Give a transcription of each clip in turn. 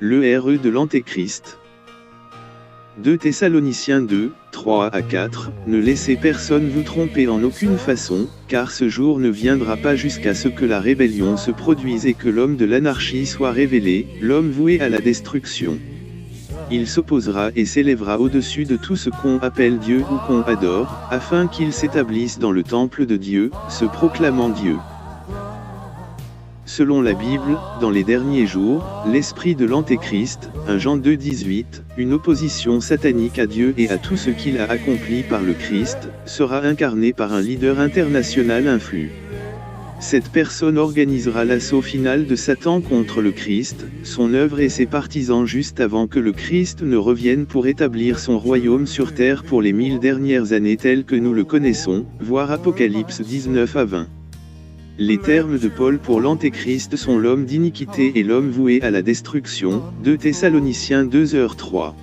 l'ERE de l'Antéchrist. 2 Thessaloniciens 2, 3 à 4, ne laissez personne vous tromper en aucune façon, car ce jour ne viendra pas jusqu'à ce que la rébellion se produise et que l'homme de l'anarchie soit révélé, l'homme voué à la destruction. Il s'opposera et s'élèvera au-dessus de tout ce qu'on appelle Dieu ou qu'on adore, afin qu'il s'établisse dans le temple de Dieu, se proclamant Dieu. Selon la Bible, dans les derniers jours, l'esprit de l'Antéchrist, 1 Jean 2, 18, une opposition satanique à Dieu et à tout ce qu'il a accompli par le Christ, sera incarné par un leader international influent. Cette personne organisera l'assaut final de Satan contre le Christ, son œuvre et ses partisans juste avant que le Christ ne revienne pour établir son royaume sur terre pour les 1000 dernières années telles que nous le connaissons, voir Apocalypse 19 à 20. Les termes de Paul pour l'Antéchrist sont l'homme d'iniquité et l'homme voué à la destruction, 2 Thessaloniciens 2h3.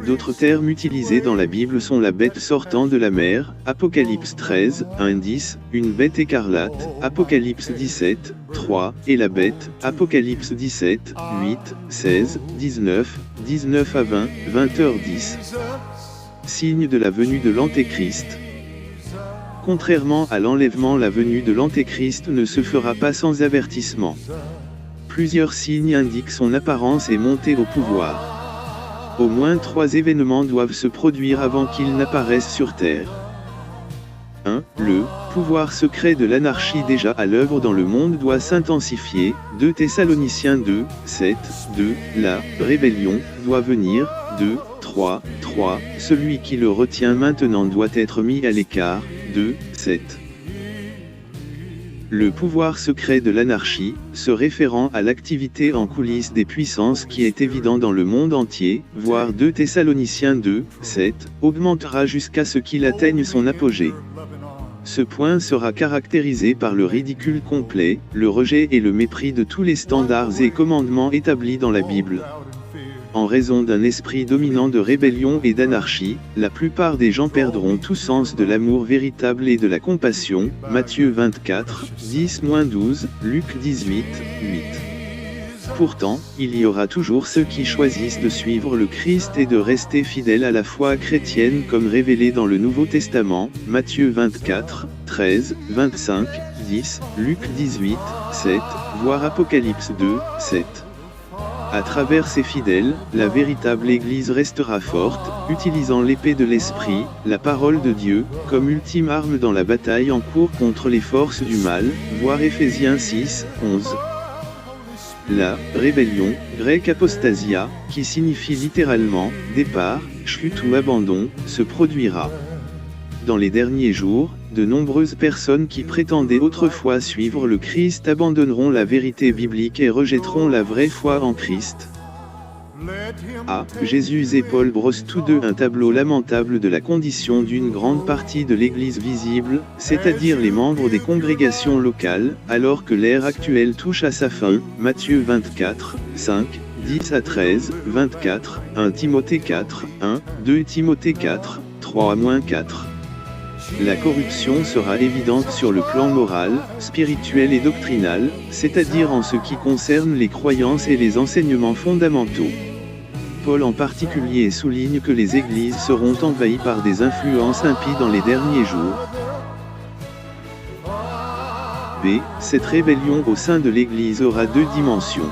D'autres termes utilisés dans la Bible sont la bête sortant de la mer, Apocalypse 13, 1-10, une bête écarlate, Apocalypse 17, 3, et la bête, Apocalypse 17, 8, 16, 19, 19 à 20, 20h10. Signe de la venue de l'Antéchrist. Contrairement à l'enlèvement, la venue de l'Antéchrist ne se fera pas sans avertissement. Plusieurs signes indiquent son apparence et montée au pouvoir. Au moins 3 événements doivent se produire avant qu'il n'apparaisse sur terre. 1. Le pouvoir secret de l'anarchie déjà à l'œuvre dans le monde doit s'intensifier, 2 Thessaloniciens 2, 7, 2, la rébellion doit venir, 2, 3, celui qui le retient maintenant doit être mis à l'écart, 2, 7. Le pouvoir secret de l'anarchie, se référant à l'activité en coulisses des puissances qui est évident dans le monde entier, voire 2 Thessaloniciens 2, 7, augmentera jusqu'à ce qu'il atteigne son apogée. Ce point sera caractérisé par le ridicule complet, le rejet et le mépris de tous les standards et commandements établis dans la Bible. En raison d'un esprit dominant de rébellion et d'anarchie, la plupart des gens perdront tout sens de l'amour véritable et de la compassion, Matthieu 24, 10-12, Luc 18, 8. Pourtant, il y aura toujours ceux qui choisissent de suivre le Christ et de rester fidèles à la foi chrétienne comme révélée dans le Nouveau Testament, Matthieu 24, 13, 25, 10, Luc 18, 7, voire Apocalypse 2, 7. À travers ces fidèles, la véritable Église restera forte, utilisant l'épée de l'Esprit, la parole de Dieu, comme ultime arme dans la bataille en cours contre les forces du mal, voir Éphésiens 6, 11. La rébellion, grec apostasia, qui signifie littéralement « départ », chute ou abandon, se produira. Dans les derniers jours, de nombreuses personnes qui prétendaient autrefois suivre le Christ abandonneront la vérité biblique et rejetteront la vraie foi en Christ. Jésus et Paul brossent tous deux un tableau lamentable de la condition d'une grande partie de l'Église visible, c'est-à-dire les membres des congrégations locales, alors que l'ère actuelle touche à sa fin, Matthieu 24, 5, 10 à 13, 24, 1 Timothée 4, 1, 2 Timothée 4, 3-4. La corruption sera évidente sur le plan moral, spirituel et doctrinal, c'est-à-dire en ce qui concerne les croyances et les enseignements fondamentaux. Paul en particulier souligne que les églises seront envahies par des influences impies dans les derniers jours. B. Cette rébellion au sein de l'Église aura 2 dimensions.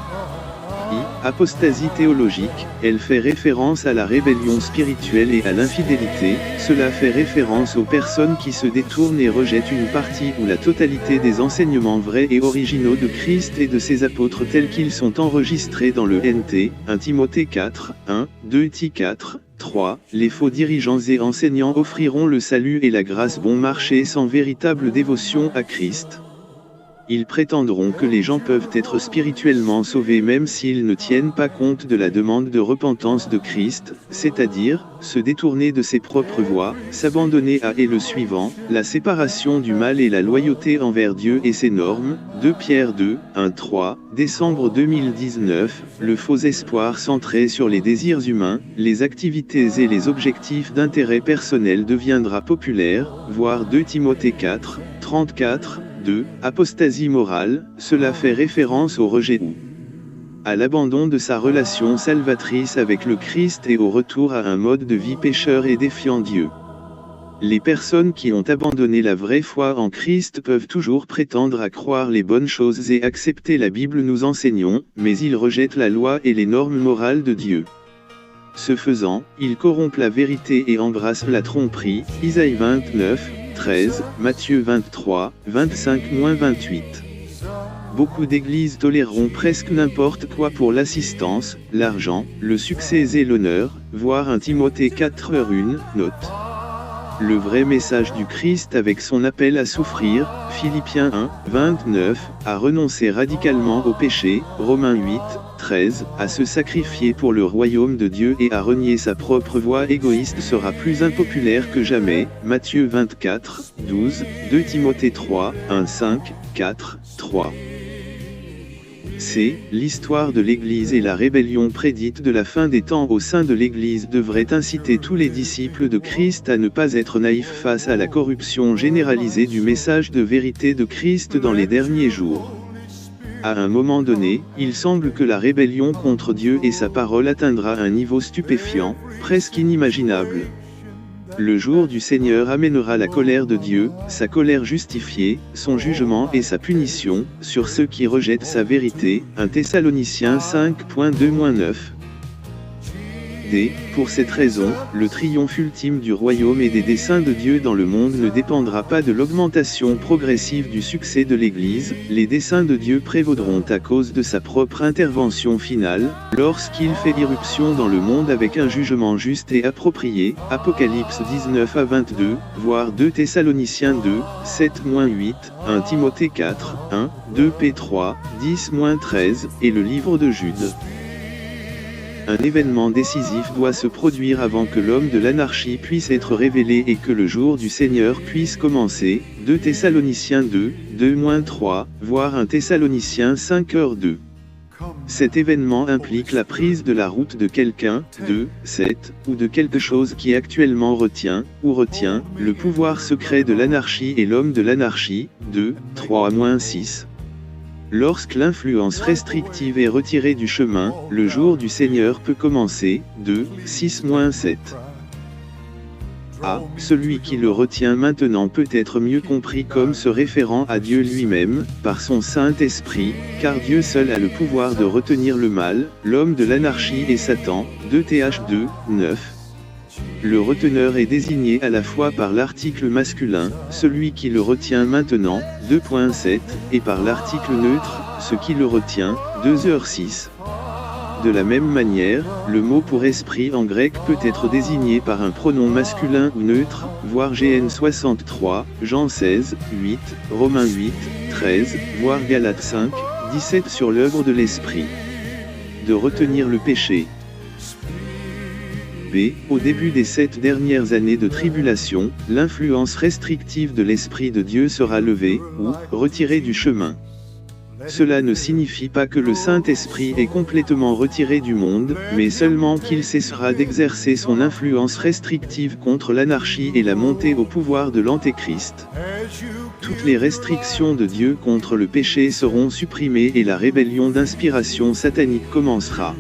Apostasie théologique, elle fait référence à la rébellion spirituelle et à l'infidélité, cela fait référence aux personnes qui se détournent et rejettent une partie ou la totalité des enseignements vrais et originaux de Christ et de ses apôtres tels qu'ils sont enregistrés dans le NT, 1 Timothée 4, 1, 2 Ti 4, 3, les faux dirigeants et enseignants offriront le salut et la grâce bon marché sans véritable dévotion à Christ. Ils prétendront que les gens peuvent être spirituellement sauvés même s'ils ne tiennent pas compte de la demande de repentance de Christ, c'est-à-dire, se détourner de ses propres voies, s'abandonner à et le suivant, la séparation du mal et la loyauté envers Dieu et ses normes, 2 Pierre 2, 1-3, décembre 2019, le faux espoir centré sur les désirs humains, les activités et les objectifs d'intérêt personnel deviendra populaire, voire 2 Timothée 4, 34, 2. Apostasie morale, cela fait référence au rejet ou à l'abandon de sa relation salvatrice avec le Christ et au retour à un mode de vie pécheur et défiant Dieu. Les personnes qui ont abandonné la vraie foi en Christ peuvent toujours prétendre à croire les bonnes choses et accepter la Bible nous enseignons, mais ils rejettent la loi et les normes morales de Dieu. Ce faisant, ils corrompent la vérité et embrassent la tromperie, Isaïe 29, 13, Matthieu 23, 25-28. Beaucoup d'églises toléreront presque n'importe quoi pour l'assistance, l'argent, le succès et l'honneur, voire 1 Timothée 4:1, note. Le vrai message du Christ avec son appel à souffrir, Philippiens 1, 29, à renoncer radicalement au péché, Romains 8, 13, à se sacrifier pour le royaume de Dieu et à renier sa propre voie égoïste sera plus impopulaire que jamais, Matthieu 24, 12, 2 Timothée 3, 1, 5, 4, 3. C'est l'histoire de l'Église et la rébellion prédite de la fin des temps au sein de l'Église devrait inciter tous les disciples de Christ à ne pas être naïfs face à la corruption généralisée du message de vérité de Christ dans les derniers jours. À un moment donné, il semble que la rébellion contre Dieu et sa parole atteindra un niveau stupéfiant, presque inimaginable. Le jour du Seigneur amènera la colère de Dieu, sa colère justifiée, son jugement et sa punition, sur ceux qui rejettent sa vérité, 1 Thessaloniciens 5.2-9. Pour cette raison, le triomphe ultime du royaume et des desseins de Dieu dans le monde ne dépendra pas de l'augmentation progressive du succès de l'Église, les desseins de Dieu prévaudront à cause de sa propre intervention finale, lorsqu'il fait irruption dans le monde avec un jugement juste et approprié, Apocalypse 19-22, voire 2 Thessaloniciens 2, 7-8, 1 Timothée 4, 1, 2 P 3, 10-13, et le livre de Jude. Un événement décisif doit se produire avant que l'homme de l'anarchie puisse être révélé et que le jour du Seigneur puisse commencer, 2 Thessaloniciens 2, 2-3, voire 1 Thessaloniciens 5:2. Cet événement implique la prise de la route de quelqu'un, 7, ou de quelque chose qui actuellement retient le pouvoir secret de l'anarchie et l'homme de l'anarchie, 3-6. Lorsque l'influence restrictive est retirée du chemin, le jour du Seigneur peut commencer, 6-7. Celui qui le retient maintenant peut être mieux compris comme se référant à Dieu lui-même, par son Saint-Esprit, car Dieu seul a le pouvoir de retenir le mal, l'homme de l'anarchie et Satan, 2 Th 2, 9. Le reteneur est désigné à la fois par l'article masculin, celui qui le retient maintenant, 2.7, et par l'article neutre, ce qui le retient, 2h6. De la même manière, le mot pour esprit en grec peut être désigné par un pronom masculin ou neutre, voire GN 63, Jean 16, 8, Romains 8, 13, voire Galates 5, 17 sur l'œuvre de l'esprit. De retenir le péché. Au début des 7 dernières années de tribulation, l'influence restrictive de l'Esprit de Dieu sera levée, ou retirée du chemin. Cela ne signifie pas que le Saint-Esprit est complètement retiré du monde, mais seulement qu'il cessera d'exercer son influence restrictive contre l'anarchie et la montée au pouvoir de l'Antéchrist. Toutes les restrictions de Dieu contre le péché seront supprimées et la rébellion d'inspiration satanique commencera.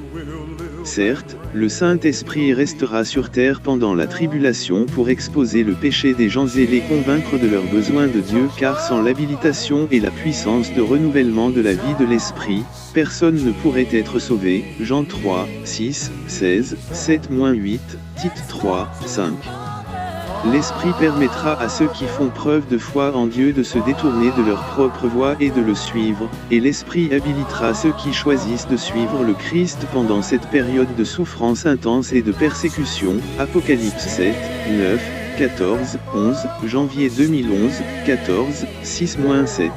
Certes, le Saint-Esprit restera sur terre pendant la tribulation pour exposer le péché des gens et les convaincre de leurs besoins de Dieu car sans l'habilitation et la puissance de renouvellement de la vie de l'Esprit, personne ne pourrait être sauvé. Jean 3, 6, 16, 7-8, Tite 3, 5. L'Esprit permettra à ceux qui font preuve de foi en Dieu de se détourner de leur propre voie et de le suivre, et l'Esprit habilitera ceux qui choisissent de suivre le Christ pendant cette période de souffrance intense et de persécution. Apocalypse 7, 9, 14, 11, janvier 2011, 14, 6-7.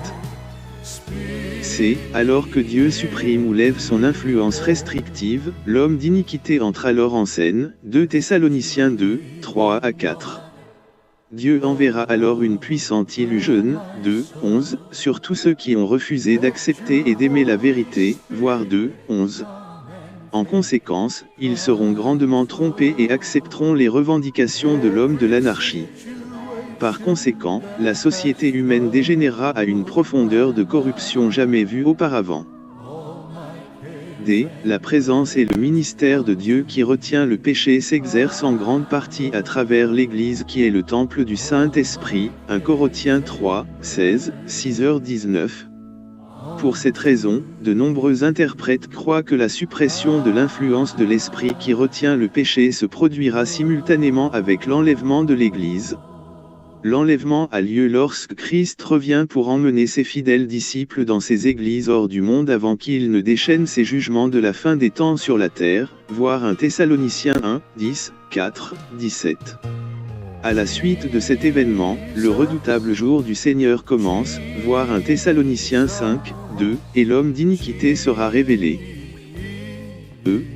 C'est, alors que Dieu supprime ou lève son influence restrictive, l'homme d'iniquité entre alors en scène, 2 Thessaloniciens 2, 3-4. Dieu enverra alors une puissante illusion, 2, 11, sur tous ceux qui ont refusé d'accepter et d'aimer la vérité, voire 2, 11. En conséquence, ils seront grandement trompés et accepteront les revendications de l'homme de l'anarchie. Par conséquent, la société humaine dégénérera à une profondeur de corruption jamais vue auparavant. D. La présence et le ministère de Dieu qui retient le péché s'exercent en grande partie à travers l'Église qui est le temple du Saint-Esprit, 1 Corinthiens 3, 16, 6h19. Pour cette raison, de nombreux interprètes croient que la suppression de l'influence de l'Esprit qui retient le péché se produira simultanément avec l'enlèvement de l'Église. L'enlèvement a lieu lorsque Christ revient pour emmener ses fidèles disciples dans ses églises hors du monde avant qu'il ne déchaîne ses jugements de la fin des temps sur la terre, voir 1 Thessaloniciens 1, 10, 4, 17. À la suite de cet événement, le redoutable jour du Seigneur commence, voir 1 Thessaloniciens 5, 2, et l'homme d'iniquité sera révélé.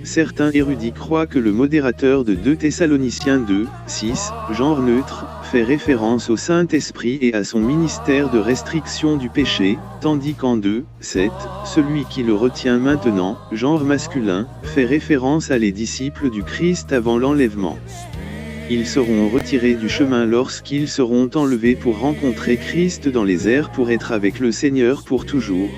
Certains érudits croient que le modérateur de 2 Thessaloniciens 2, 6, genre neutre, fait référence au Saint-Esprit et à son ministère de restriction du péché, tandis qu'en 2, 7, celui qui le retient maintenant, genre masculin, fait référence à les disciples du Christ avant l'enlèvement. Ils seront retirés du chemin lorsqu'ils seront enlevés pour rencontrer Christ dans les airs pour être avec le Seigneur pour toujours.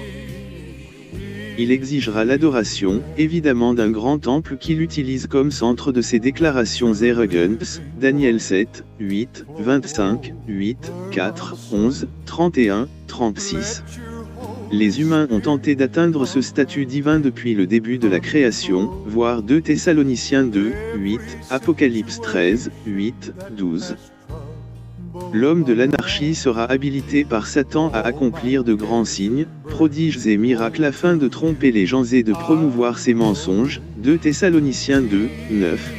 Il exigera l'adoration, évidemment d'un grand temple qu'il utilise comme centre de ses déclarations erregens, Daniel 7, 8, 25, 8, 4, 11, 31, 36. Les humains ont tenté d'atteindre ce statut divin depuis le début de la création, voir 2 Thessaloniciens 2, 8, Apocalypse 13, 8, 12. L'homme de l'anarchie sera habilité par Satan à accomplir de grands signes, prodiges et miracles afin de tromper les gens et de promouvoir ses mensonges, 2 Thessaloniciens 2, 9.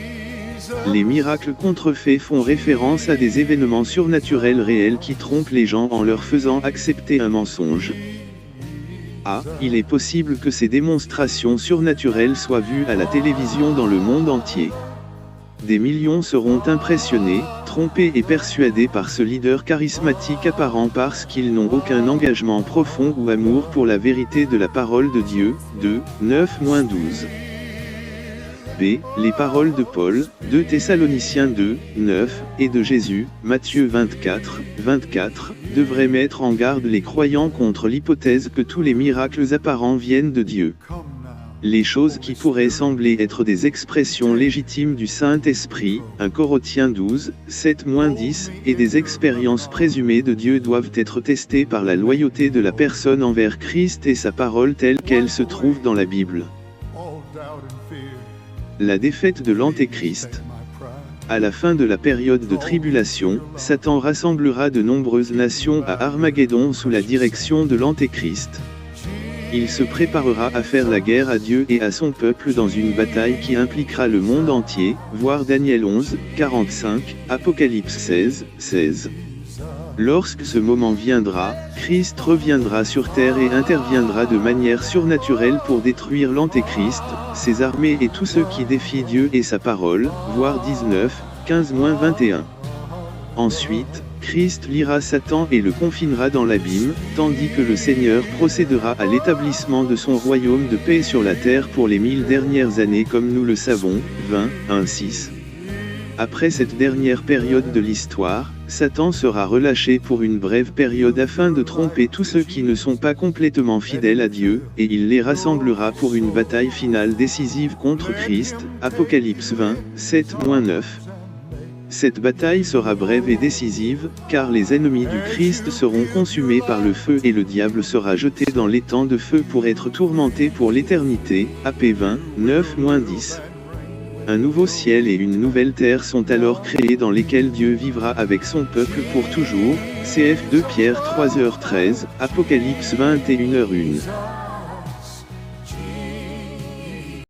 Les miracles contrefaits font référence à des événements surnaturels réels qui trompent les gens en leur faisant accepter un mensonge. Il est possible que ces démonstrations surnaturelles soient vues à la télévision dans le monde entier. Des millions seront impressionnés, trompés et persuadés par ce leader charismatique apparent parce qu'ils n'ont aucun engagement profond ou amour pour la vérité de la parole de Dieu, 2, 9-12. B. Les paroles de Paul, 2 Thessaloniciens 2, 9, et de Jésus, Matthieu 24, 24, devraient mettre en garde les croyants contre l'hypothèse que tous les miracles apparents viennent de Dieu. Les choses qui pourraient sembler être des expressions légitimes du Saint-Esprit, 1 Corinthiens 12, 7-10, et des expériences présumées de Dieu doivent être testées par la loyauté de la personne envers Christ et sa parole telle qu'elle se trouve dans la Bible. La défaite de l'Antéchrist. À la fin de la période de tribulation, Satan rassemblera de nombreuses nations à Armageddon sous la direction de l'Antéchrist. Il se préparera à faire la guerre à Dieu et à son peuple dans une bataille qui impliquera le monde entier, voir Daniel 11, 45, Apocalypse 16, 16. Lorsque ce moment viendra, Christ reviendra sur terre et interviendra de manière surnaturelle pour détruire l'Antéchrist, ses armées et tous ceux qui défient Dieu et sa parole, voir 19, 15-21. Ensuite, Christ liera Satan et le confinera dans l'abîme, tandis que le Seigneur procédera à l'établissement de son royaume de paix sur la terre pour les 1000 dernières années comme nous le savons, 20, 1-6. Après cette dernière période de l'histoire, Satan sera relâché pour une brève période afin de tromper tous ceux qui ne sont pas complètement fidèles à Dieu, et il les rassemblera pour une bataille finale décisive contre Christ, Apocalypse 20, 7-9. Cette bataille sera brève et décisive, car les ennemis du Christ seront consumés par le feu et le diable sera jeté dans l'étang de feu pour être tourmenté pour l'éternité, AP 20, 9-10. Un nouveau ciel et une nouvelle terre sont alors créés dans lesquels Dieu vivra avec son peuple pour toujours, cf 2 Pierre 3h13, Apocalypse 21h1.